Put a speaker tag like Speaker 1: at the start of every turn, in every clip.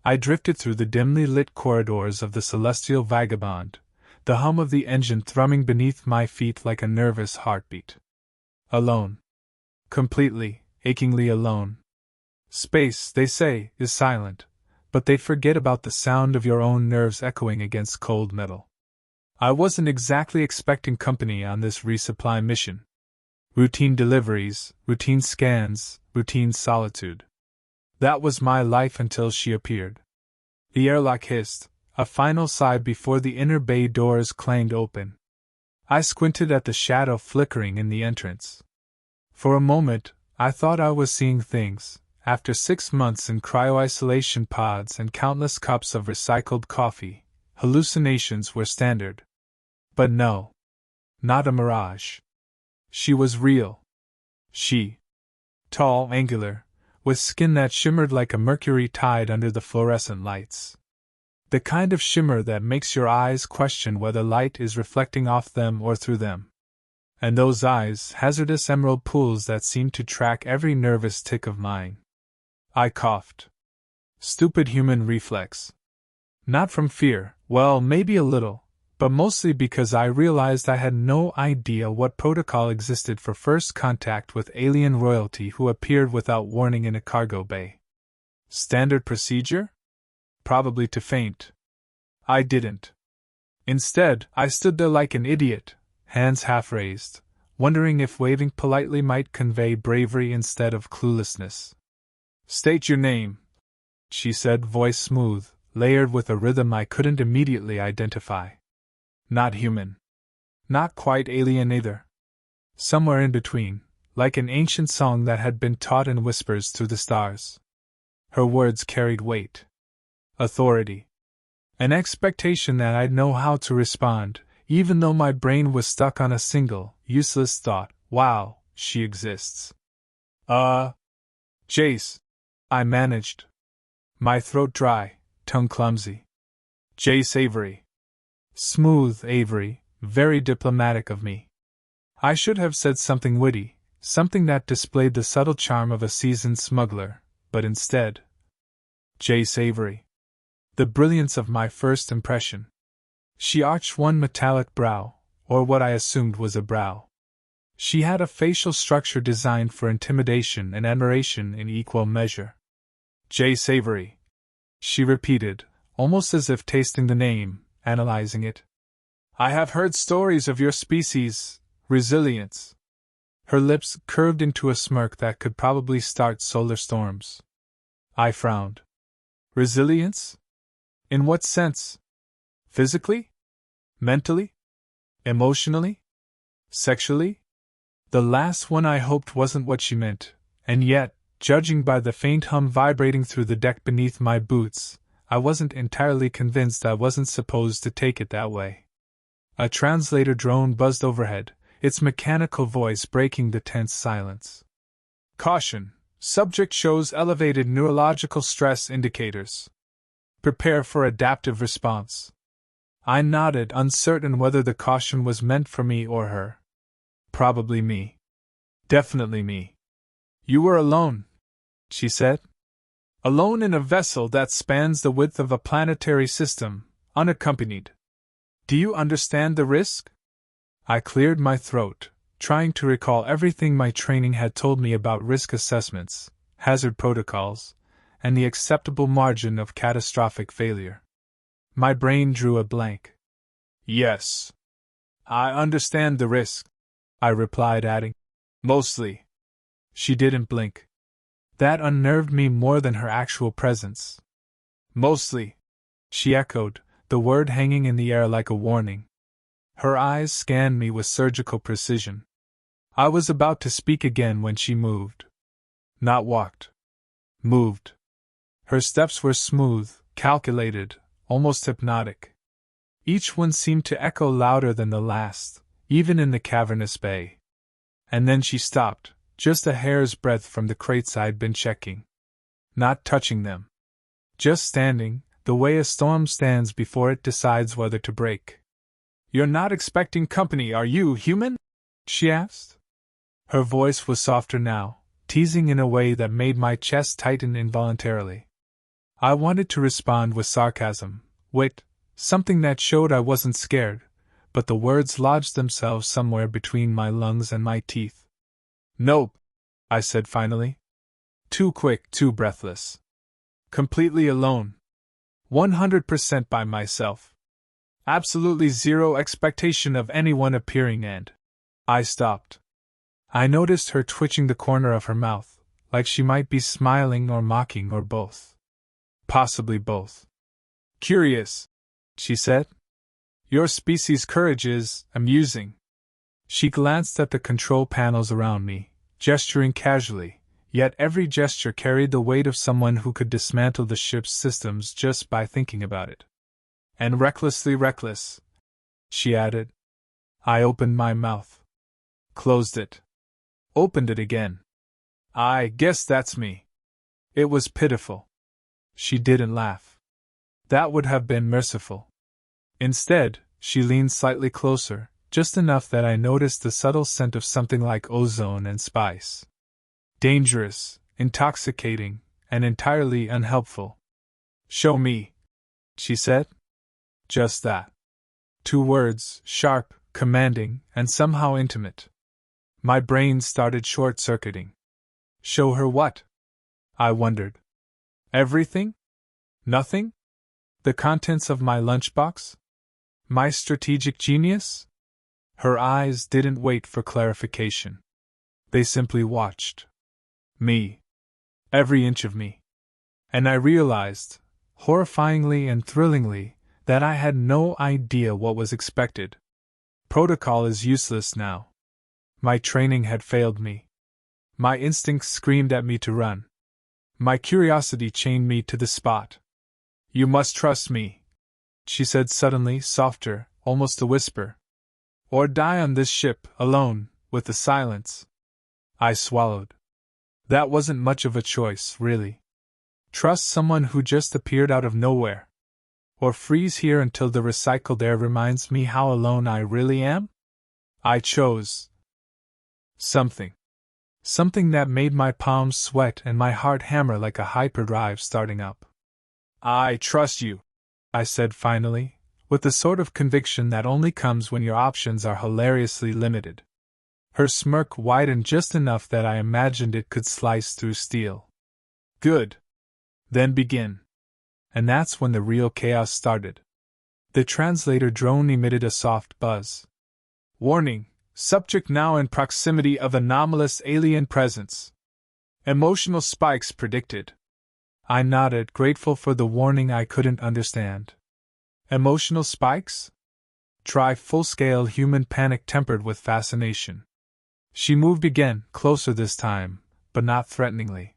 Speaker 1: I drifted through the dimly lit corridors of the celestial vagabond, the hum of the engine thrumming beneath my feet like a nervous heartbeat. Alone. Completely, achingly alone. Space, they say, is silent, but they forget about the sound of your own nerves echoing against cold metal. I wasn't exactly expecting company on this resupply mission. Routine deliveries, routine scans, routine solitude. That was my life until she appeared. The airlock hissed, a final sigh before the inner bay doors clanged open. I squinted at the shadow flickering in the entrance. For a moment, I thought I was seeing things. After 6 months in cryo-isolation pods and countless cups of recycled coffee, hallucinations were standard. But no. Not a mirage. She was real. She. Tall, angular, with skin that shimmered like a mercury tide under the fluorescent lights. The kind of shimmer that makes your eyes question whether light is reflecting off them or through them. And those eyes, hazardous emerald pools that seemed to track every nervous tick of mine. I coughed. Stupid human reflex. Not from fear, well, maybe a little, but mostly because I realized I had no idea what protocol existed for first contact with alien royalty who appeared without warning in a cargo bay. Standard procedure? Probably to faint. I didn't. Instead, I stood there like an idiot, hands half raised, wondering if waving politely might convey bravery instead of cluelessness. State your name, she said, voice smooth, layered with a rhythm I couldn't immediately identify. Not human. Not quite alien either. Somewhere in between, like an ancient song that had been taught in whispers through the stars. Her words carried weight. Authority. An expectation that I'd know how to respond, even though my brain was stuck on a single, useless thought. Wow, she exists. Jace. I managed. My throat dry, tongue clumsy. Jace Avery. Smooth Avery, very diplomatic of me. I should have said something witty, something that displayed the subtle charm of a seasoned smuggler, but instead. Jace Avery. The brilliance of my first impression. She arched one metallic brow, or what I assumed was a brow. She had a facial structure designed for intimidation and admiration in equal measure. Jace Avery. She repeated, almost as if tasting the name, analyzing it. I have heard stories of your species' resilience. Her lips curved into a smirk that could probably start solar storms. I frowned. Resilience? In what sense? Physically? Mentally? Emotionally? Sexually? The last one I hoped wasn't what she meant, and yet, judging by the faint hum vibrating through the deck beneath my boots, I wasn't entirely convinced I wasn't supposed to take it that way. A translator drone buzzed overhead, its mechanical voice breaking the tense silence. Caution. Subject shows elevated neurological stress indicators. Prepare for adaptive response. I nodded, uncertain whether the caution was meant for me or her. Probably me. Definitely me. You were alone, she said. Alone in a vessel that spans the width of a planetary system, unaccompanied. Do you understand the risk? I cleared my throat, trying to recall everything my training had told me about risk assessments, hazard protocols, and the acceptable margin of catastrophic failure. My brain drew a blank. Yes. I understand the risk, I replied, adding, mostly. She didn't blink. That unnerved me more than her actual presence. Mostly, she echoed, the word hanging in the air like a warning. Her eyes scanned me with surgical precision. I was about to speak again when she moved. Not walked. Moved. Her steps were smooth, calculated, almost hypnotic. Each one seemed to echo louder than the last, even in the cavernous bay. And then she stopped, just a hair's breadth from the crates I'd been checking. Not touching them. Just standing, the way a storm stands before it decides whether to break. You're not expecting company, are you, human? She asked. Her voice was softer now, teasing in a way that made my chest tighten involuntarily. I wanted to respond with sarcasm. Wait, something that showed I wasn't scared, but the words lodged themselves somewhere between my lungs and my teeth. Nope, I said finally. Too quick, too breathless. Completely alone. 100% by myself. Absolutely zero expectation of anyone appearing, and I stopped. I noticed her twitching the corner of her mouth, like she might be smiling or mocking or both. Possibly both. Curious, she said. Your species' courage is amusing. She glanced at the control panels around me, gesturing casually, yet every gesture carried the weight of someone who could dismantle the ship's systems just by thinking about it. And recklessly reckless, she added. I opened my mouth. Closed it. Opened it again. I guess that's me. It was pitiful. She didn't laugh. That would have been merciful. Instead, she leaned slightly closer, just enough that I noticed the subtle scent of something like ozone and spice. Dangerous, intoxicating, and entirely unhelpful. Show me, she said. Just that. 2 words, sharp, commanding, and somehow intimate. My brain started short-circuiting. Show her what? I wondered. Everything? Nothing? The contents of my lunchbox? My strategic genius? Her eyes didn't wait for clarification. They simply watched. Me. Every inch of me. And I realized, horrifyingly and thrillingly, that I had no idea what was expected. Protocol is useless now. My training had failed me. My instincts screamed at me to run. My curiosity chained me to the spot. You must trust me, she said suddenly, softer, almost a whisper. Or die on this ship, alone, with the silence. I swallowed. That wasn't much of a choice, really. Trust someone who just appeared out of nowhere. Or freeze here until the recycled air reminds me how alone I really am? I chose something. Something that made my palms sweat and my heart hammer like a hyperdrive starting up. I trust you, I said finally, with the sort of conviction that only comes when your options are hilariously limited. Her smirk widened just enough that I imagined it could slice through steel. Good. Then begin. And that's when the real chaos started. The translator drone emitted a soft buzz. Warning. Subject now in proximity of anomalous alien presence. Emotional spikes predicted. I nodded, grateful for the warning I couldn't understand. Emotional spikes? Try full-scale human panic tempered with fascination. She moved again, closer this time, but not threateningly.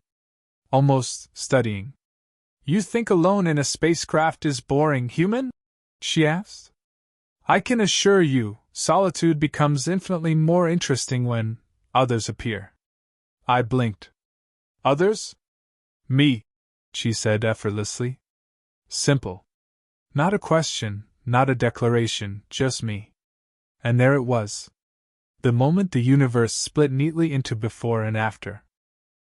Speaker 1: Almost studying. You think alone in a spacecraft is boring, human? She asked. I can assure you, solitude becomes infinitely more interesting when others appear. I blinked. Others? Me, she said effortlessly. Simple. Not a question, not a declaration, just me. And there it was. The moment the universe split neatly into before and after.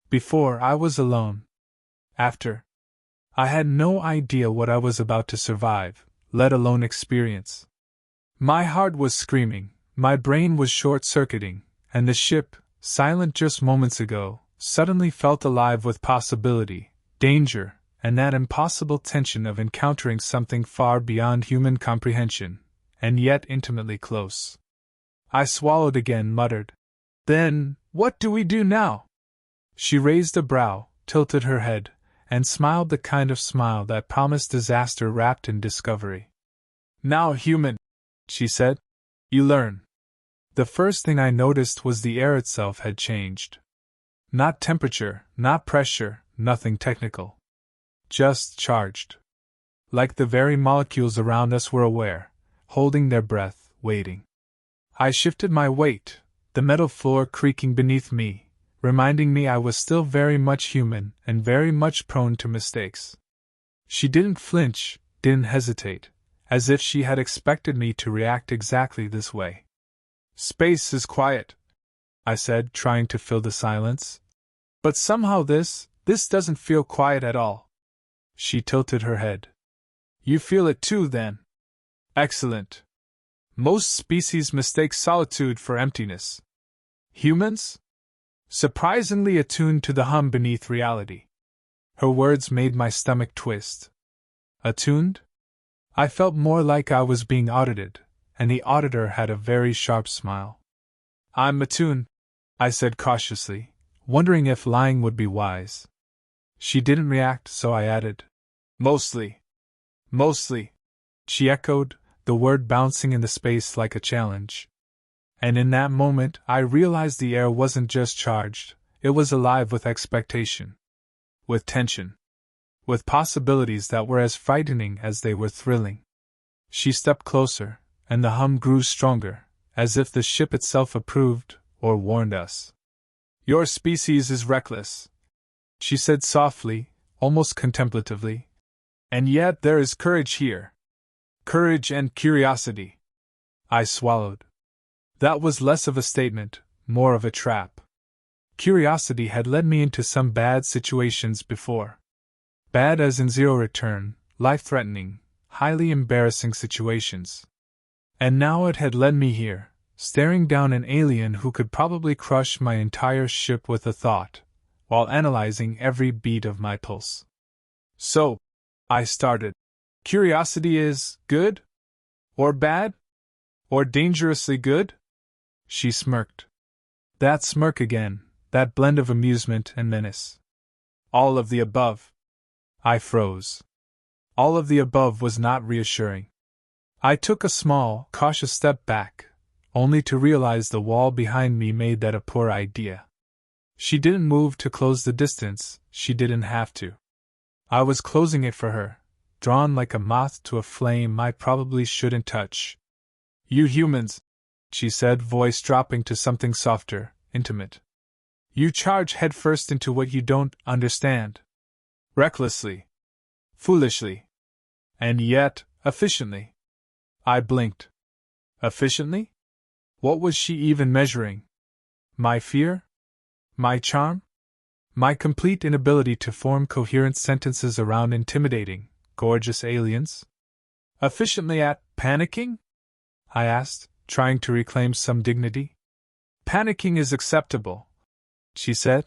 Speaker 1: Before, I was alone. After, I had no idea what I was about to survive, let alone experience. My heart was screaming, my brain was short-circuiting, and the ship, silent just moments ago, suddenly felt alive with possibility, danger, and that impossible tension of encountering something far beyond human comprehension, and yet intimately close. I swallowed again, muttered, Then, what do we do now? She raised a brow, tilted her head, and smiled the kind of smile that promised disaster wrapped in discovery. Now, human, she said, you learn. The first thing I noticed was the air itself had changed. Not temperature, not pressure, nothing technical. Just charged. Like the very molecules around us were aware, holding their breath, waiting. I shifted my weight, the metal floor creaking beneath me, reminding me I was still very much human and very much prone to mistakes. She didn't flinch, didn't hesitate, as if she had expected me to react exactly this way. Space is quiet, I said, trying to fill the silence. But somehow this doesn't feel quiet at all. She tilted her head. You feel it too, then? Excellent. Most species mistake solitude for emptiness. Humans? Surprisingly attuned to the hum beneath reality. Her words made my stomach twist. Attuned? I felt more like I was being audited, and the auditor had a very sharp smile. I'm attuned, I said cautiously, wondering if lying would be wise. She didn't react, so I added, Mostly. Mostly. She echoed, the word bouncing in the space like a challenge. And in that moment, I realized the air wasn't just charged, it was alive with expectation. With tension. With possibilities that were as frightening as they were thrilling. She stepped closer, and the hum grew stronger, as if the ship itself approved or warned us. Your species is reckless, she said softly, almost contemplatively. And yet there is courage here. Courage and curiosity. I swallowed. That was less of a statement, more of a trap. Curiosity had led me into some bad situations before. Bad as in zero return, life-threatening, highly embarrassing situations. And now it had led me here, staring down an alien who could probably crush my entire ship with a thought, while analyzing every beat of my pulse. So, I started. Curiosity is good? Or bad? Or dangerously good? She smirked. That smirk again, that blend of amusement and menace. All of the above. I froze. All of the above was not reassuring. I took a small, cautious step back, only to realize the wall behind me made that a poor idea. She didn't move to close the distance, she didn't have to. I was closing it for her, drawn like a moth to a flame I probably shouldn't touch. You humans, she said, voice dropping to something softer, intimate. You charge headfirst into what you don't understand. Recklessly. Foolishly. And yet, efficiently. I blinked. Efficiently? What was she even measuring? My fear? My charm? My complete inability to form coherent sentences around intimidating, gorgeous aliens? Efficiently at panicking? I asked, trying to reclaim some dignity. Panicking is acceptable, she said.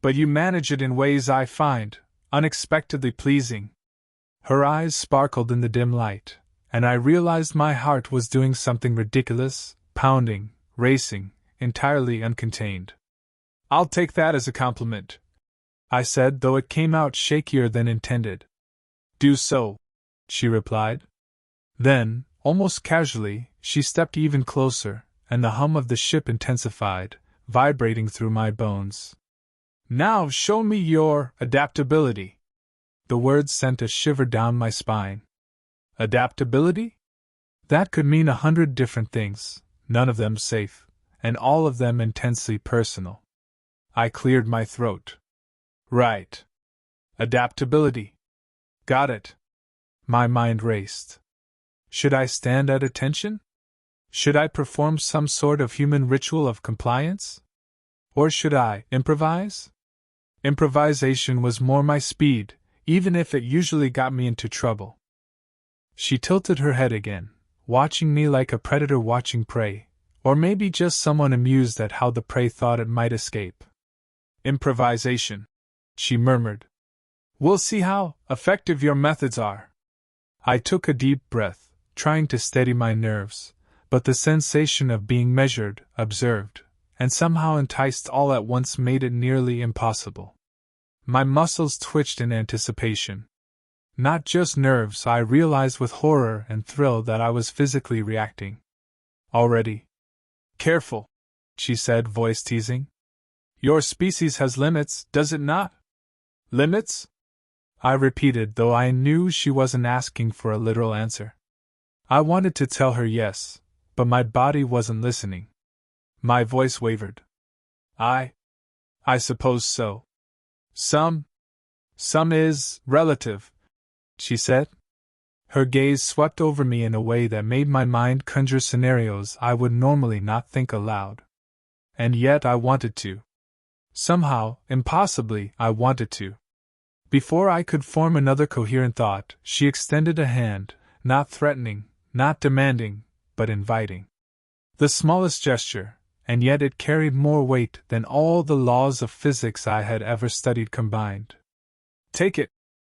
Speaker 1: But you manage it in ways I find unexpectedly pleasing. Her eyes sparkled in the dim light, and I realized my heart was doing something ridiculous, pounding, racing, entirely uncontained. I'll take that as a compliment, I said, though it came out shakier than intended. Do so, she replied. Then, almost casually, she stepped even closer, and the hum of the ship intensified, vibrating through my bones. Now show me your adaptability. The words sent a shiver down my spine. Adaptability? That could mean 100 different things, none of them safe, and all of them intensely personal. I cleared my throat. Right. Adaptability. Got it. My mind raced. Should I stand at attention? Should I perform some sort of human ritual of compliance? Or should I improvise? Improvisation was more my speed, even if it usually got me into trouble. She tilted her head again, watching me like a predator watching prey, or maybe just someone amused at how the prey thought it might escape. Improvisation, she murmured. We'll see how effective your methods are. I took a deep breath, trying to steady my nerves, but the sensation of being measured, observed, and somehow enticed all at once made it nearly impossible. My muscles twitched in anticipation. Not just nerves, I realized with horror and thrill that I was physically reacting. Already. Careful, she said, voice teasing. Your species has limits, does it not? Limits? I repeated, though I knew she wasn't asking for a literal answer. I wanted to tell her yes, but my body wasn't listening. My voice wavered. I suppose so. Some is relative, she said. Her gaze swept over me in a way that made my mind conjure scenarios I would normally not think aloud. And yet I wanted to. Somehow, impossibly, I wanted to. Before I could form another coherent thought, she extended a hand, not threatening, not demanding, but inviting. The smallest gesture, and yet it carried more weight than all the laws of physics I had ever studied combined. "Take it,"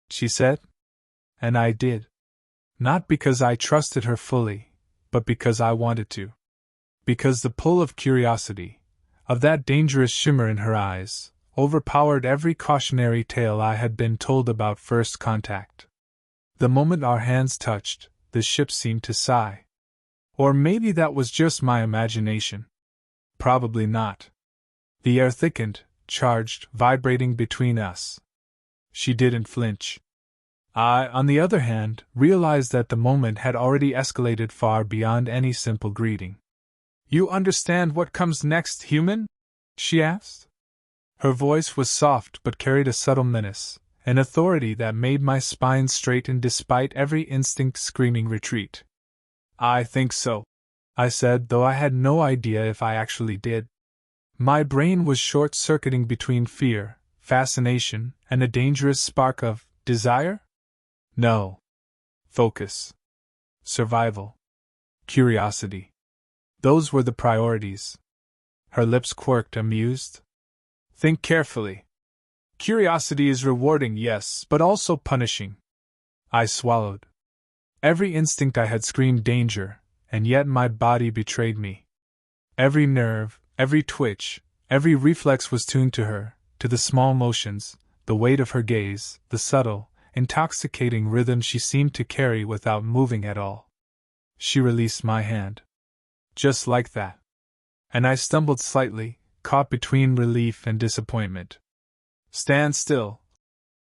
Speaker 1: she said. And I did. Not because I trusted her fully, but because I wanted to. Because the pull of curiosity, of that dangerous shimmer in her eyes, overpowered every cautionary tale I had been told about first contact. The moment our hands touched, the ship seemed to sigh. Or maybe that was just my imagination. Probably not. The air thickened, charged, vibrating between us. She didn't flinch. I, on the other hand, realized that the moment had already escalated far beyond any simple greeting. "You understand what comes next, human?" she asked. Her voice was soft but carried a subtle menace, an authority that made my spine straighten despite every instinct screaming retreat. "I think so," I said, though I had no idea if I actually did. My brain was short-circuiting between fear, fascination, and a dangerous spark of desire? No. Focus. Survival. Curiosity. Those were the priorities. Her lips quirked, amused. "Think carefully. Curiosity is rewarding, yes, but also punishing." I swallowed. Every instinct I had screamed danger, and yet my body betrayed me. Every nerve, every twitch, every reflex was tuned to her, to the small motions, the weight of her gaze, the subtle, intoxicating rhythm she seemed to carry without moving at all. She released my hand. Just like that. And I stumbled slightly, caught between relief and disappointment. "Stand still,"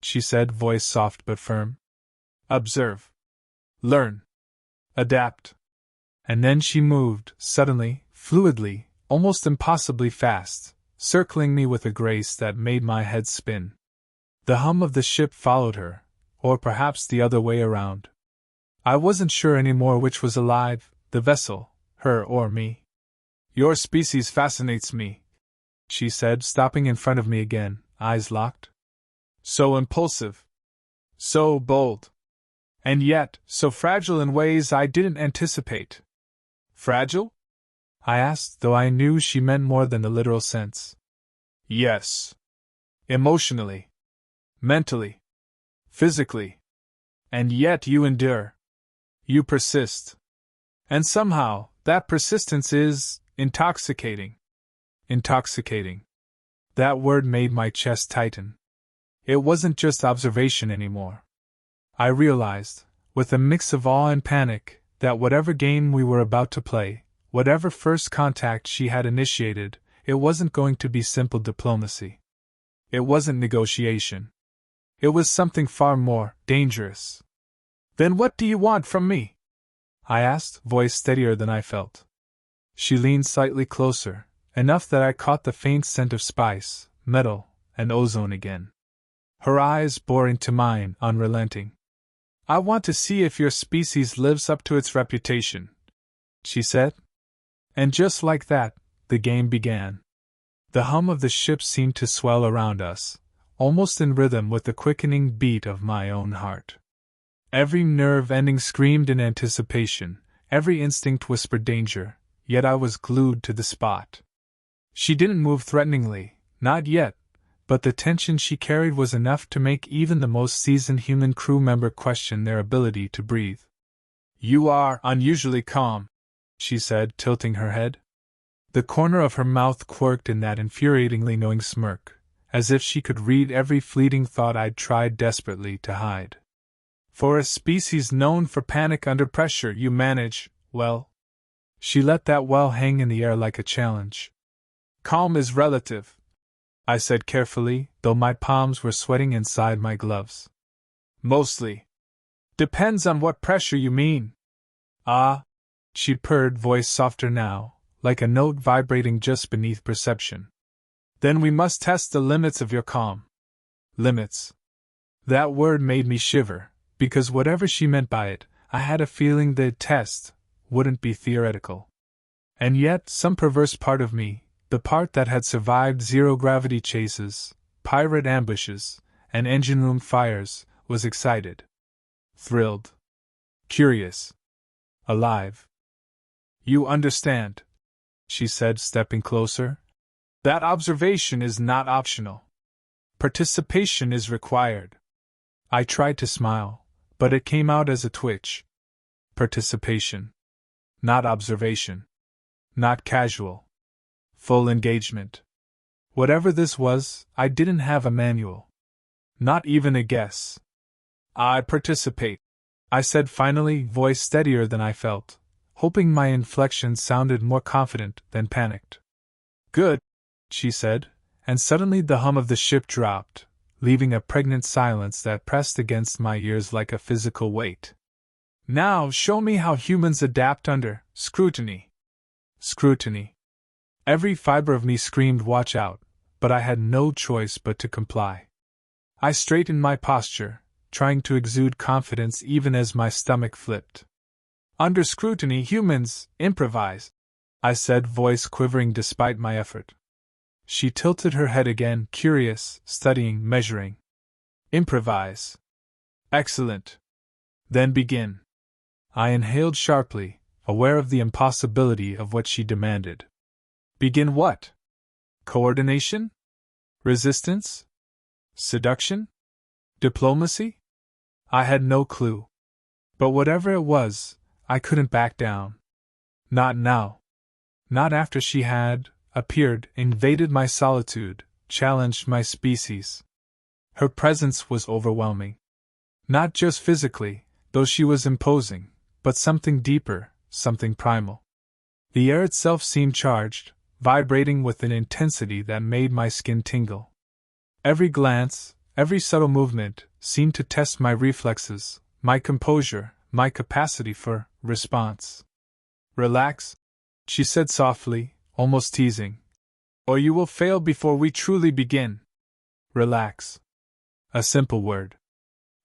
Speaker 1: she said, voice soft but firm. "Observe. Learn. Adapt." And then she moved, suddenly, fluidly, almost impossibly fast, circling me with a grace that made my head spin. The hum of the ship followed her, or perhaps the other way around. I wasn't sure anymore which was alive, the vessel, her or me. "Your species fascinates me," she said, stopping in front of me again, eyes locked. "So impulsive. So bold. And yet, so fragile in ways I didn't anticipate." "Fragile?" I asked, though I knew she meant more than the literal sense. "Yes. Emotionally. Mentally. Physically. And yet you endure. You persist. And somehow, that persistence is intoxicating." Intoxicating. That word made my chest tighten. It wasn't just observation anymore. I realized, with a mix of awe and panic, that whatever game we were about to play, whatever first contact she had initiated, it wasn't going to be simple diplomacy. It wasn't negotiation. It was something far more dangerous. "Then what do you want from me?" I asked, voice steadier than I felt. She leaned slightly closer, enough that I caught the faint scent of spice, metal, and ozone again. Her eyes bore into mine, unrelenting. "I want to see if your species lives up to its reputation," she said. And just like that, the game began. The hum of the ship seemed to swell around us, almost in rhythm with the quickening beat of my own heart. Every nerve ending screamed in anticipation, every instinct whispered danger, yet I was glued to the spot. She didn't move threateningly, not yet, but the tension she carried was enough to make even the most seasoned human crew member question their ability to breathe. "You are unusually calm," she said, tilting her head. The corner of her mouth quirked in that infuriatingly knowing smirk, as if she could read every fleeting thought I'd tried desperately to hide. "For a species known for panic under pressure, you manage, well." She let that well hang in the air like a challenge. "Calm is relative," I said carefully, though my palms were sweating inside my gloves. "Mostly. Depends on what pressure you mean." "Ah," she purred, voice softer now, like a note vibrating just beneath perception. "Then we must test the limits of your calm." Limits. That word made me shiver, because whatever she meant by it, I had a feeling the test wouldn't be theoretical. And yet, some perverse part of me, the part that had survived zero-gravity chases, pirate ambushes, and engine room fires, was excited. Thrilled. Curious. Alive. You understand, she said, stepping closer. That observation is not optional. Participation is required. I tried to smile, but it came out as a twitch. Participation. Not observation. Not casual. Full engagement. Whatever this was, I didn't have a manual. Not even a guess. I participate, I said finally, voice steadier than I felt, hoping my inflection sounded more confident than panicked. Good, she said, and suddenly the hum of the ship dropped, leaving a pregnant silence that pressed against my ears like a physical weight. Now show me how humans adapt under scrutiny. Scrutiny. Every fiber of me screamed watch out, but I had no choice but to comply. I straightened my posture, trying to exude confidence even as my stomach flipped. Under scrutiny, humans improvise, I said, voice quivering despite my effort. She tilted her head again, curious, studying, measuring. Improvise. Excellent. Then begin. I inhaled sharply, aware of the impossibility of what she demanded. Begin what? Coordination? Resistance? Seduction? Diplomacy? I had no clue. But whatever it was, I couldn't back down. Not now. Not after she had appeared, invaded my solitude, challenged my species. Her presence was overwhelming. Not just physically, though she was imposing, but something deeper, something primal. The air itself seemed charged, vibrating with an intensity that made my skin tingle. Every glance, every subtle movement, seemed to test my reflexes, my composure, my capacity for response. Relax, she said softly, almost teasing. Or you will fail before we truly begin. Relax. A simple word.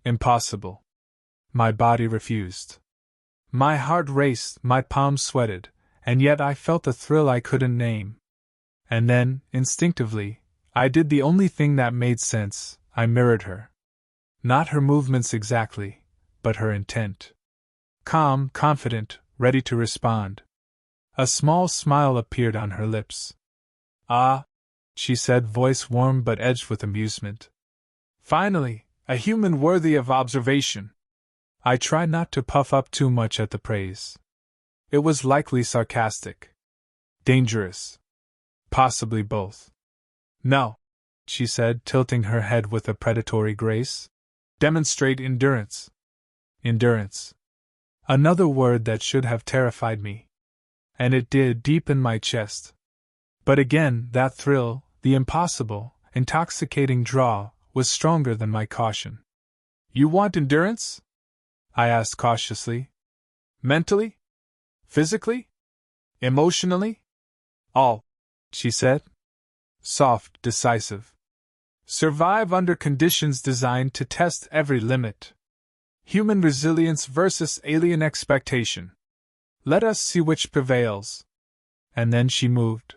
Speaker 1: Impossible. My body refused. My heart raced, my palms sweated, and yet I felt a thrill I couldn't name. And then, instinctively, I did the only thing that made sense. I mirrored her. Not her movements exactly, but her intent. Calm, confident, ready to respond. A small smile appeared on her lips. Ah, she said, voice warm but edged with amusement. Finally, a human worthy of observation. I tried not to puff up too much at the praise. It was likely sarcastic. Dangerous. Possibly both. No, she said, tilting her head with a predatory grace. Demonstrate endurance. Endurance. Another word that should have terrified me. And it did, deep in my chest. But again, that thrill, the impossible, intoxicating draw, was stronger than my caution. You want endurance? I asked cautiously. Mentally? Physically? Emotionally? All, she said. Soft, decisive. Survive under conditions designed to test every limit. Human resilience versus alien expectation. Let us see which prevails. And then she moved.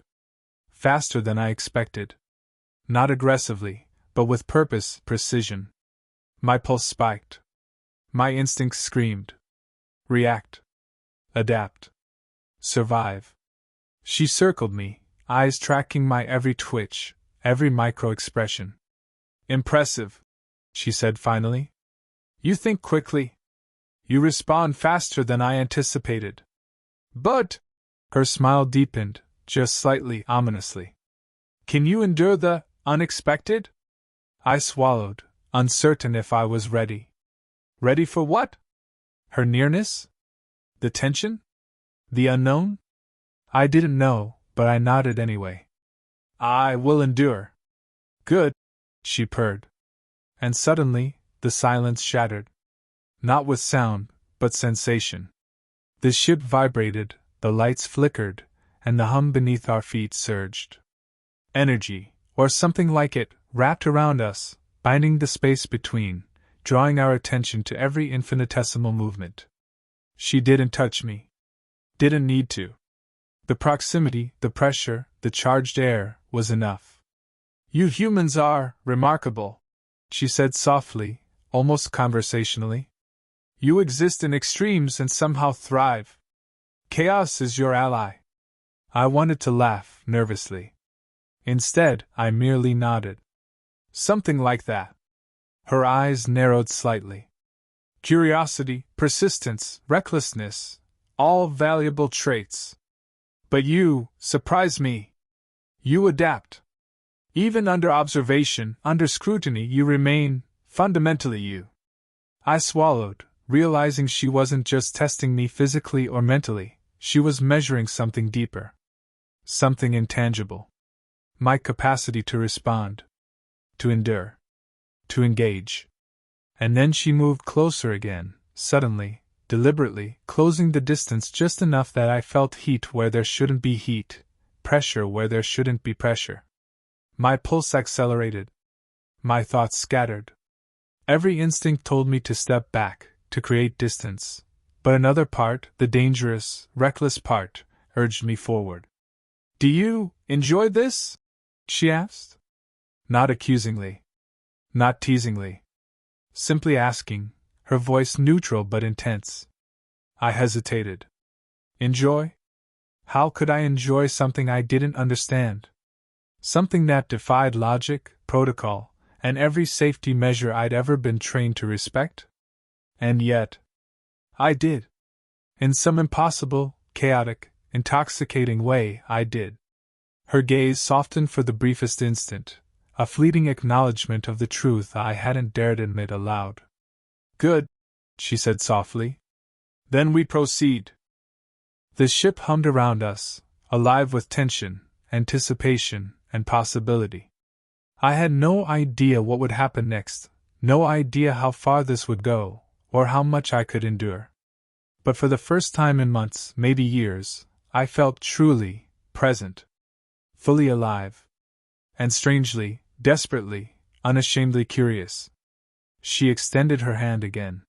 Speaker 1: Faster than I expected. Not aggressively, but with purpose, precision. My pulse spiked. My instincts screamed. React. Adapt. Survive. She circled me, eyes tracking my every twitch, every micro-expression. Impressive, she said finally. You think quickly. You respond faster than I anticipated. But, her smile deepened, just slightly, ominously. Can you endure the unexpected? I swallowed, uncertain if I was ready. Ready for what? Her nearness? The tension? The unknown? I didn't know, but I nodded anyway. I will endure. Good, she purred. And suddenly, the silence shattered. Not with sound, but sensation. The ship vibrated, the lights flickered, and the hum beneath our feet surged. Energy, or something like it, wrapped around us, binding the space between, drawing our attention to every infinitesimal movement. She didn't touch me. Didn't need to. The proximity, the pressure, the charged air, was enough. You humans are remarkable, she said softly, almost conversationally. You exist in extremes and somehow thrive. Chaos is your ally. I wanted to laugh, nervously. Instead, I merely nodded. Something like that. Her eyes narrowed slightly. Curiosity, persistence, recklessness, all valuable traits. But you surprise me. You adapt. Even under observation, under scrutiny, you remain, fundamentally you. I swallowed, realizing she wasn't just testing me physically or mentally, she was measuring something deeper. Something intangible. My capacity to respond. To endure. To engage. And then she moved closer again, suddenly, deliberately, closing the distance just enough that I felt heat where there shouldn't be heat, pressure where there shouldn't be pressure. My pulse accelerated. My thoughts scattered. Every instinct told me to step back, to create distance, but another part, the dangerous, reckless part, urged me forward. Do you enjoy this? She asked. Not accusingly. Not teasingly. Simply asking, her voice neutral but intense. I hesitated. Enjoy? How could I enjoy something I didn't understand? Something that defied logic, protocol, and every safety measure I'd ever been trained to respect? And yet, I did. In some impossible, chaotic, intoxicating way, I did. Her gaze softened for the briefest instant, a fleeting acknowledgement of the truth I hadn't dared admit aloud. Good, she said softly. Then we proceed. The ship hummed around us, alive with tension, anticipation, and possibility. I had no idea what would happen next, no idea how far this would go, or how much I could endure. But for the first time in months, maybe years, I felt truly present. Fully alive. And strangely, desperately, unashamedly curious. She extended her hand again.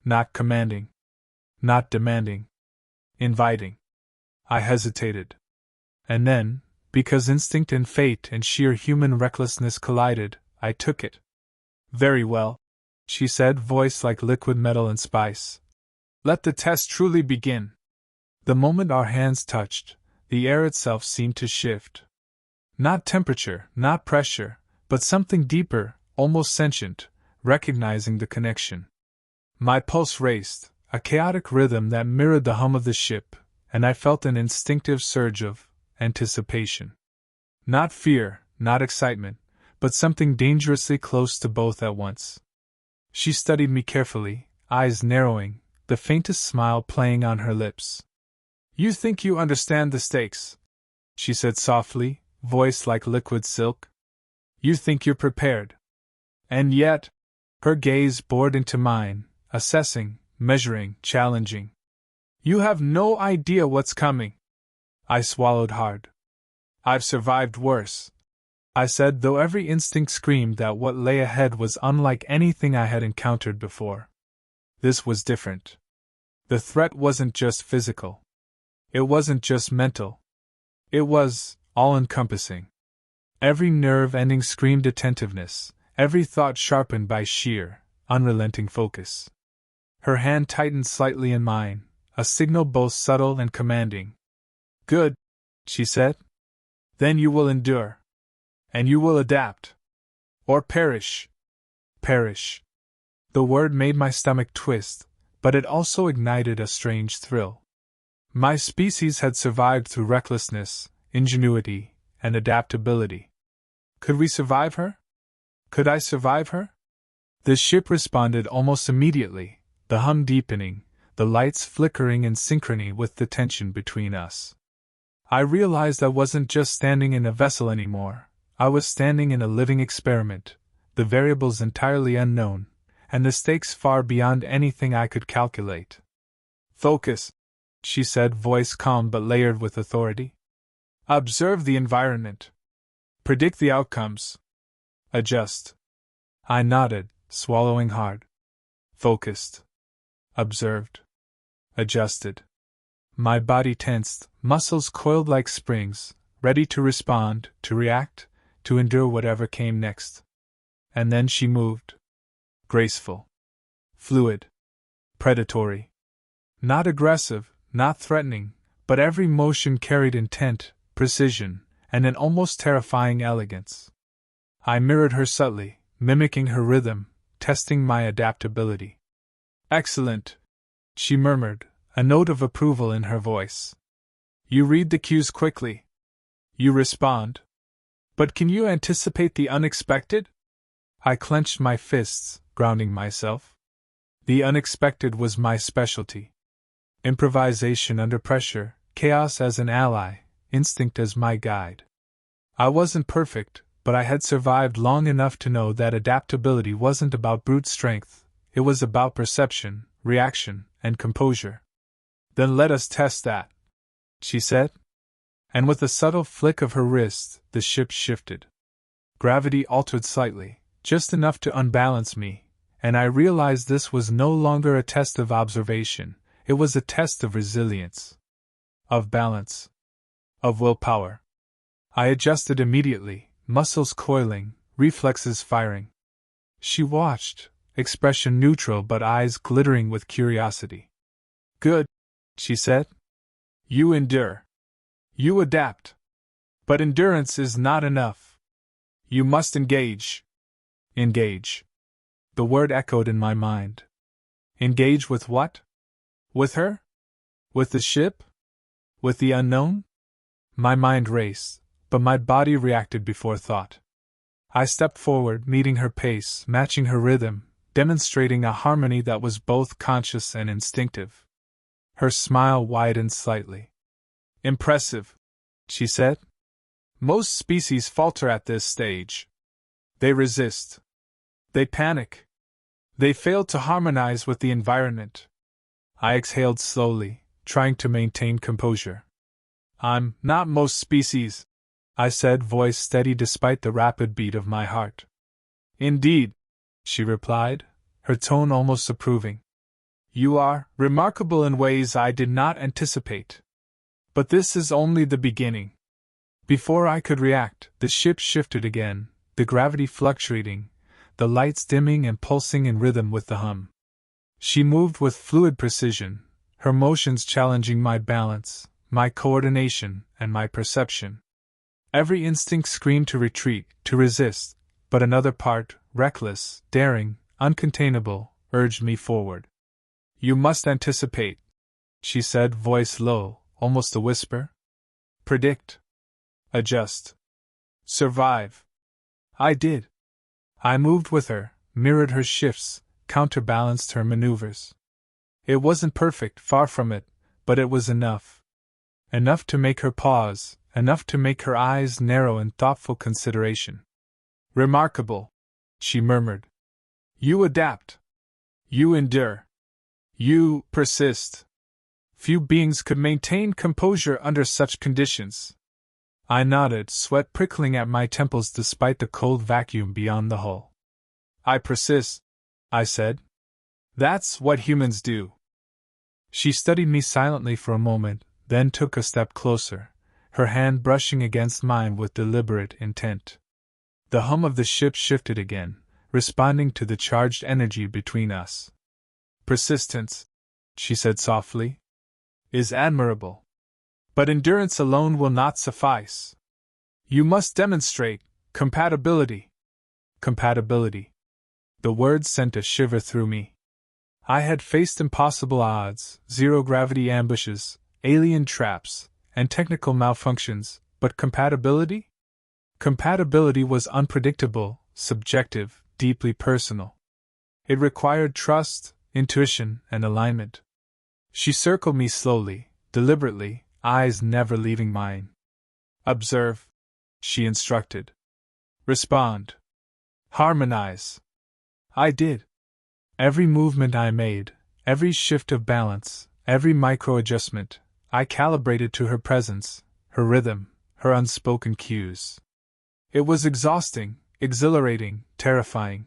Speaker 1: Not commanding. Not demanding. Inviting. I hesitated. And then, because instinct and fate and sheer human recklessness collided, I took it. Very well, she said, voice like liquid metal and spice. Let the test truly begin. The moment our hands touched, the air itself seemed to shift. Not temperature, not pressure, but something deeper, almost sentient, recognizing the connection. My pulse raced, a chaotic rhythm that mirrored the hum of the ship, and I felt an instinctive surge of anticipation. Not fear, not excitement, but something dangerously close to both at once. She studied me carefully, eyes narrowing, the faintest smile playing on her lips. You think you understand the stakes, she said softly, voice like liquid silk. You think you're prepared. And yet, her gaze bored into mine, assessing, measuring, challenging. You have no idea what's coming. I swallowed hard. I've survived worse, I said, though every instinct screamed that what lay ahead was unlike anything I had encountered before. This was different. The threat wasn't just physical. It wasn't just mental. It was all-encompassing. Every nerve ending screamed attentiveness, every thought sharpened by sheer, unrelenting focus. Her hand tightened slightly in mine, a signal both subtle and commanding. Good, she said. Then you will endure. And you will adapt. Or perish. Perish. The word made my stomach twist, but it also ignited a strange thrill. My species had survived through recklessness, ingenuity, and adaptability. Could we survive her? Could I survive her? The ship responded almost immediately, the hum deepening, the lights flickering in synchrony with the tension between us. I realized I wasn't just standing in a vessel anymore. I was standing in a living experiment, the variables entirely unknown, and the stakes far beyond anything I could calculate. Focus, she said, voice calm but layered with authority. Observe the environment. Predict the outcomes. Adjust. I nodded, swallowing hard. Focused. Observed. Adjusted. My body tensed, muscles coiled like springs, ready to respond, to react, to endure whatever came next. And then she moved. Graceful. Fluid. Predatory. Not aggressive, not threatening, but every motion carried intent, precision, and an almost terrifying elegance. I mirrored her subtly, mimicking her rhythm, testing my adaptability. Excellent, she murmured, a note of approval in her voice. You read the cues quickly. You respond. But can you anticipate the unexpected? I clenched my fists, grounding myself. The unexpected was my specialty. Improvisation under pressure, chaos as an ally, instinct as my guide. I wasn't perfect, but I had survived long enough to know that adaptability wasn't about brute strength, it was about perception, reaction, and composure. Then let us test that, she said. And with a subtle flick of her wrist, the ship shifted. Gravity altered slightly, just enough to unbalance me, and I realized this was no longer a test of observation, it was a test of resilience, of balance, of willpower. I adjusted immediately, muscles coiling, reflexes firing. She watched, expression neutral but eyes glittering with curiosity. Good, she said. You endure. You adapt. But endurance is not enough. You must engage. Engage. The word echoed in my mind. Engage with what? With her? With the ship? With the unknown? My mind raced, but my body reacted before thought. I stepped forward, meeting her pace, matching her rhythm, demonstrating a harmony that was both conscious and instinctive. Her smile widened slightly. Impressive, she said. Most species falter at this stage. They resist. They panic. They fail to harmonize with the environment. I exhaled slowly, trying to maintain composure. I'm not most species, I said, voice steady despite the rapid beat of my heart. Indeed, she replied, her tone almost approving. You are remarkable in ways I did not anticipate. But this is only the beginning. Before I could react, the ship shifted again, the gravity fluctuating, the lights dimming and pulsing in rhythm with the hum. She moved with fluid precision, her motions challenging my balance, my coordination, and my perception. Every instinct screamed to retreat, to resist, but another part, reckless, daring, uncontainable, urged me forward. You must anticipate, she said, voice low, almost a whisper. Predict. Adjust. Survive. I did. I moved with her, mirrored her shifts, counterbalanced her maneuvers. It wasn't perfect, far from it, but it was enough. Enough to make her pause, enough to make her eyes narrow in thoughtful consideration. Remarkable, she murmured. You adapt. You endure. You persist. Few beings could maintain composure under such conditions. I nodded, sweat prickling at my temples despite the cold vacuum beyond the hull. I persist, I said. That's what humans do. She studied me silently for a moment, then took a step closer, her hand brushing against mine with deliberate intent. The hum of the ship shifted again, responding to the charged energy between us. Persistence, she said softly, is admirable. But endurance alone will not suffice. You must demonstrate compatibility. Compatibility. The words sent a shiver through me. I had faced impossible odds, zero-gravity ambushes, alien traps, and technical malfunctions, but compatibility? Compatibility was unpredictable, subjective, deeply personal. It required trust, intuition, and alignment. She circled me slowly, deliberately, eyes never leaving mine. Observe, she instructed. Respond. Harmonize. I did. Every movement I made, every shift of balance, every micro-adjustment, I calibrated to her presence, her rhythm, her unspoken cues. It was exhausting, exhilarating, terrifying.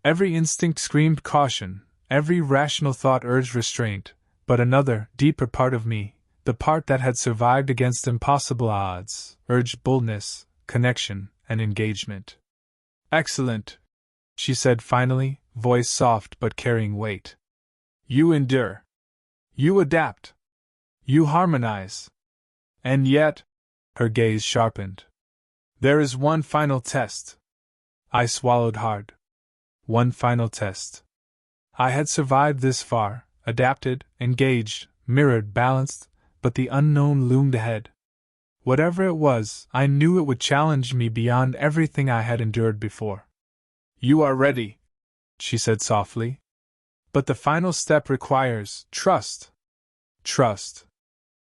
Speaker 1: Every instinct screamed caution, every rational thought urged restraint, but another, deeper part of me, the part that had survived against impossible odds, urged boldness, connection, and engagement. Excellent, she said finally, voice soft but carrying weight. You endure. You adapt. You harmonize. And yet, her gaze sharpened. There is one final test. I swallowed hard. One final test. I had survived this far, adapted, engaged, mirrored, balanced, but the unknown loomed ahead. Whatever it was, I knew it would challenge me beyond everything I had endured before. You are ready, she said softly. But the final step requires trust. Trust.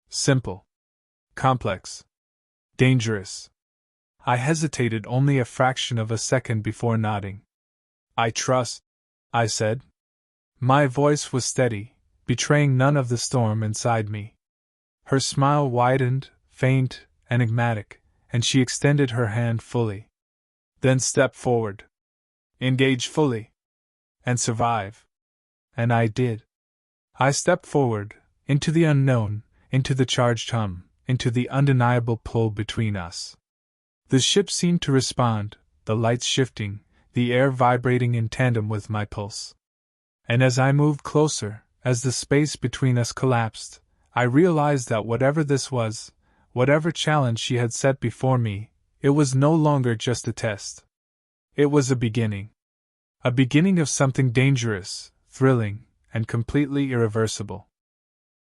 Speaker 1: Simple. Complex. Dangerous. I hesitated only a fraction of a second before nodding. I trust, I said. My voice was steady, betraying none of the storm inside me. Her smile widened, faint, enigmatic, and she extended her hand fully. Then step forward. Engage fully. And survive. And I did. I stepped forward, into the unknown, into the charged hum, into the undeniable pull between us. The ship seemed to respond, the lights shifting, the air vibrating in tandem with my pulse. And as I moved closer, as the space between us collapsed, I realized that whatever this was, whatever challenge she had set before me, it was no longer just a test. It was a beginning. A beginning of something dangerous, thrilling, and completely irreversible.